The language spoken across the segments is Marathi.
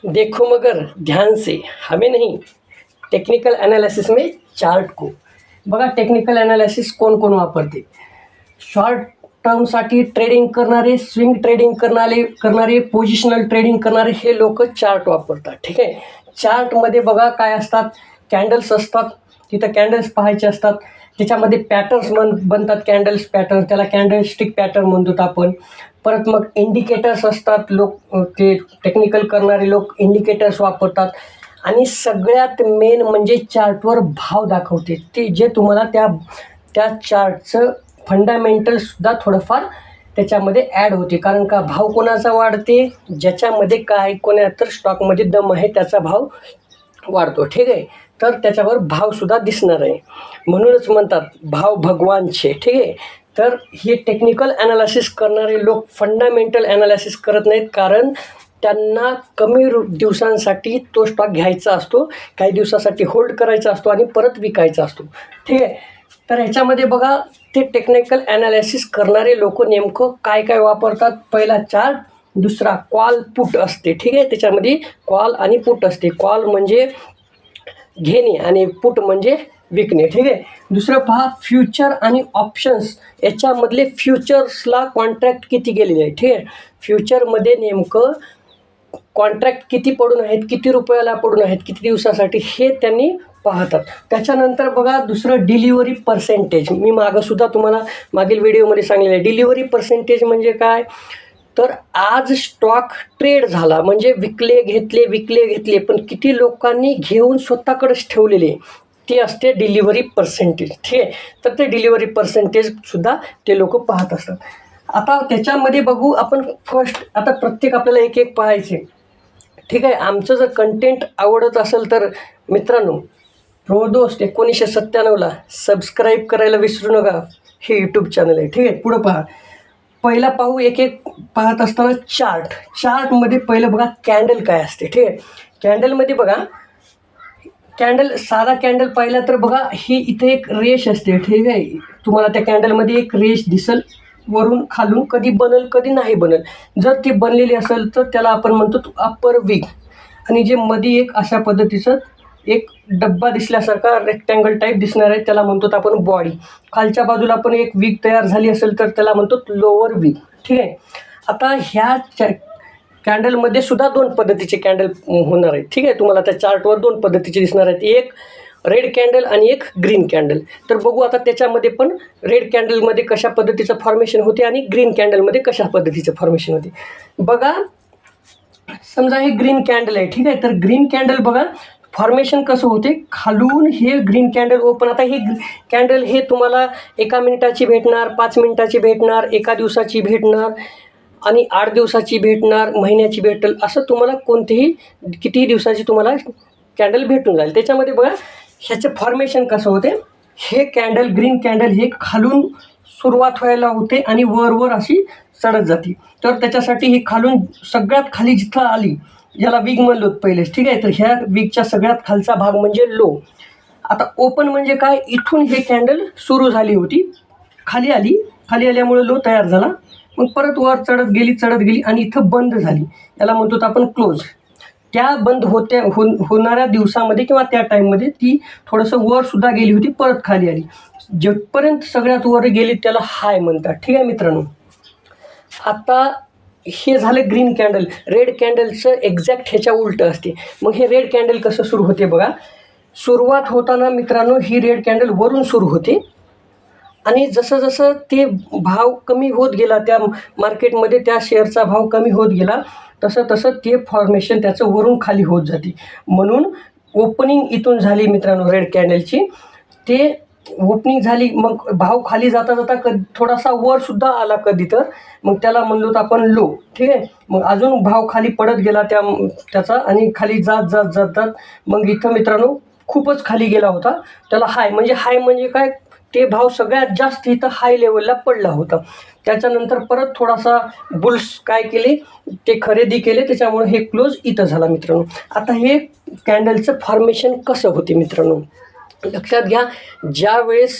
देखो मगर ध्यान से, हमें नहीं, टेक्निकल एनालिसिस में चार्ट को बघा. टेक्निकल एनालिसिस कोण कोण वापरते? शॉर्ट टर्मसाठी ट्रेडिंग करणारे, स्विंग ट्रेडिंग करणारे, पोजिशनल ट्रेडिंग करणारे हे लोक चार्ट वापरतात. ठीक आहे. चार्टमध्ये बघा काय असतात, कॅन्डल्स असतात, तिथं कॅन्डल्स पाहायचे असतात, त्याच्यामध्ये पॅटर्न्स बनतात, कॅन्डल्स पॅटर्न, त्याला कॅन्डलस्टिक पॅटर्न म्हणतो आपण. परत मग इंडिकेटर्स असतात, लोक ते टेक्निकल करणारे लोक इंडिकेटर्स वापरतात. आणि सगळ्यात मेन म्हणजे चार्टवर भाव दाखवते, ते जे तुम्हाला त्या चार्टचं फंडामेंटलसुद्धा थोडंफार त्याच्यामध्ये ॲड होते. कारण का भाव कोणाचा वाढते? ज्याच्यामध्ये काय कोणा तर स्टॉकमध्ये दम आहे त्याचा भाव वाढतो. ठीक आहे. तर त्याच्यावर भावसुद्धा दिसणार आहे. म्हणूनच म्हणतात भाव भगवान छे. ठीक आहे. तर हे टेक्निकल ॲनालिसिस करणारे लोक फंडामेंटल ॲनालिसिस करत नाहीत, कारण त्यांना कमी दिवसांसाठी तो स्टॉक घ्यायचा असतो, काही दिवसासाठी होल्ड करायचा असतो आणि परत विकायचा असतो. ठीक आहे. तर ह्याच्यामध्ये बघा ते टेक्निकल ॲनालिसिस करणारे लोक नेमकं काय काय वापरतात. पहिला चार्ट, दुसरा कॉल पुट असते. ठीक आहे. त्याच्यामध्ये कॉल आणि पुट असते. कॉल म्हणजे घेणे आणि पुट म्हणजे विकणे. ठीक आहे. दुसरं पहा फ्युचर आणि ऑप्शन्स, याच्यामधले फ्युचर्सला कॉन्ट्रॅक्ट किती गेलेले आहे. ठीक आहे. फ्युचरमध्ये नेमकं कॉन्ट्रॅक्ट किती पडून आहेत, किती रुपयाला पडून आहेत, किती दिवसासाठी, हे त्यांनी पाहतात. त्याच्यानंतर बघा दुसरं डिलिव्हरी पर्सेंटेज. मी मागंसुद्धा तुम्हाला मागील व्हिडिओमध्ये सांगलेलं आहे. डिलिव्हरी पर्सेंटेज म्हणजे काय? तर आज स्टॉक ट्रेड झाला म्हणजे विकले घेतले, पण किती लोकांनी घेऊन स्वतःकडेच ठेवलेले, ते असते डिलिव्हरी पर्सेंटेज. ठीक आहे. तर ते डिलिव्हरी पर्सेंटेजसुद्धा ते लोक पाहत असतात. आता त्याच्यामध्ये बघू आपण फर्स्ट, आता प्रत्येक आपल्याला एक एक पाहायचे. ठीक आहे. आमचं जर कंटेंट आवडत असेल तर मित्रांनो, प्रोदोस्त 1997ला सबस्क्राईब करायला विसरू नका. हे यूट्यूब चॅनल आहे. ठीक आहे. पुढं पहा. पहिला पाहू एक एक पाहत असताना चार्ट. चार्टमध्ये पहिलं बघा कॅन्डल काय असते. ठीक आहे. कॅन्डलमध्ये बघा, कॅन्डल, साधा कॅन्डल पाहिला तर बघा ही इथे एक रेष असते. ठीक आहे. तुम्हाला त्या कॅन्डलमध्ये एक रेष दिसल, वरून खालून, कधी बनल कधी नाही बनल. जर ती बनलेली असेल तर त्याला आपण म्हणतो अप्पर विग. आणि जे मध्ये एक अशा पद्धतीचं एक डब्बा दिसल्यासारखा रेक्टँगल टाईप दिसणार आहे, त्याला म्हणतो आपण बॉडी. खालच्या बाजूला पण एक विग तयार झाली असेल तर त्याला म्हणतो लोअर विग. ठीक आहे. आता ह्या कॅन्डलमध्ये सुद्धा दोन पद्धतीचे कॅन्डल होणार आहेत. ठीक आहे. तुम्हाला त्या चार्टवर दोन पद्धतीचे दिसणार आहेत, एक रेड कॅन्डल आणि एक ग्रीन कॅन्डल. तर बघू आता त्याच्यामध्ये पण रेड कॅन्डलमध्ये कशा पद्धतीचं फॉर्मेशन होते आणि ग्रीन कॅन्डलमध्ये कशा पद्धतीचं फॉर्मेशन होते. बघा समजा हे ग्रीन कॅन्डल आहे. ठीक आहे. तर ग्रीन कॅन्डल बघा फॉर्मेशन कसं होते, खालून हे ग्रीन कॅन्डल ओपन. आता हे कॅन्डल हे तुम्हाला 1 मिनिटाची भेटणार, 5 मिनिटाची भेटणार, 1 दिवसाची भेटणार आणि 8 दिवसाची भेटणार, महिन्याची भेटेल, असं तुम्हाला कोणतेही कितीही दिवसाची तुम्हाला कॅन्डल भेटून जाईल. त्याच्यामध्ये बघा ह्याचं फॉर्मेशन कसं होते. हे कॅन्डल, ग्रीन कॅन्डल हे खालून सुरुवात व्हायला होते आणि वर अशी चढत जाते. तर त्याच्यासाठी ही खालून सगळ्यात खाली जिथं आली, याला विग म्हणलो पहिलेच. ठीक आहे. तर ह्या विगच्या सगळ्यात खालचा भाग म्हणजे लो. आता ओपन म्हणजे काय, इथून हे कॅन्डल सुरू झाली होती, खाली आल्यामुळे लो तयार झाला, मग परत वर चढत गेली आणि इथं बंद झाली, याला म्हणतो आपण क्लोज. त्या बंद होणाऱ्या दिवसामध्ये किंवा त्या टाईममध्ये ती थोडंसं वरसुद्धा गेली होती, परत खाली आली. जेपर्यंत सगळ्यात वर गेली त्याला हाय म्हणतात. ठीक आहे मित्रांनो. आता हे झालं ग्रीन कॅन्डल. रेड कॅन्डलचं एक्झॅक्ट ह्याच्या उलटं असते. मग हे रेड कॅन्डल कसं सुरू होते बघा. सुरुवात होताना मित्रांनो ही रेड कॅन्डल वरून सुरू होते आणि जसं ते भाव कमी होत गेला, त्या मार्केटमध्ये त्या शेअरचा भाव कमी होत गेला, तसं ते फॉर्मेशन त्याचं वरून खाली होत जाते. म्हणून ओपनिंग इथून झाली मित्रांनो रेड कॅन्डलची, ते ओपनिंग झाली, मग भाव खाली जाता थोडासा वरसुद्धा आला कधी तर, मग त्याला म्हणलो तर आपण लो. ठीक आहे. मग अजून भाव खाली पडत गेला त्याचा आणि खाली जात मग इथं मित्रांनो खूपच खाली गेला होता, त्याला हाय म्हणजे काय, ते भाव सगळ्यात जास्त इथं हाय लेवलला पडला होता. त्याच्यानंतर परत थोडासा बुल्स काय केले, ते खरेदी केले, त्याच्यामुळे हे क्लोज इथं झाला मित्रांनो. आता हे कॅन्डलचं फॉर्मेशन कसं होते मित्रांनो, लक्षात घ्या. ज्या वेळेस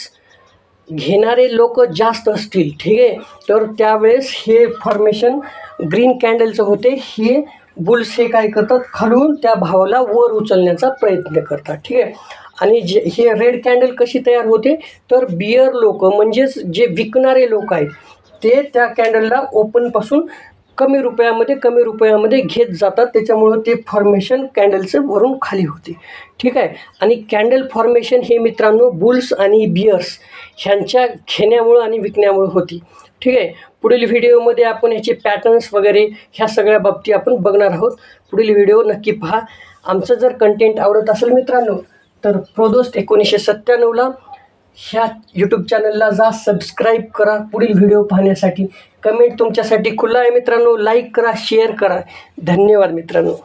घेणारे लोक जास्त असतील, ठीक आहे, तर त्यावेळेस हे फॉर्मेशन ग्रीन कॅन्डलचं होते, हे बुल्स हे काय करतात, खालून त्या भावाला वर उचलण्याचा प्रयत्न करतात. ठीक आहे. आणि हे रेड कॅन्डल कशी तयार होते, तर बियर लोक म्हणजेच जे विकणारे लोक आहेत ते त्या कॅन्डलला ओपनपासून कमी रुपयामध्ये घेत जातात. त्याच्यामुळं ते फॉर्मेशन कॅन्डलचं वरून खाली होते. ठीक आहे. आणि कॅन्डल फॉर्मेशन हे मित्रांनो बुल्स आणि बियर्स ह्यांच्या घेण्यामुळं आणि विकण्यामुळं होती. ठीक आहे. पुढील व्हिडिओमध्ये आपण याचे पॅटर्न्स वगैरे ह्या सगळ्या बाबती आपण बघणार आहोत. पुढील व्हिडिओ नक्की पहा. आमचं जर कंटेंट आवडत असेल मित्रांनो तर प्रोदोस्त 1997ला ह्या यूट्यूब चॅनलला जा, सबस्क्राईब करा. पुढील व्हिडिओ पाहण्यासाठी कमेंट तुमच्यासाठी खुला आहे मित्रांनो. लाईक करा, शेअर करा. धन्यवाद मित्रांनो.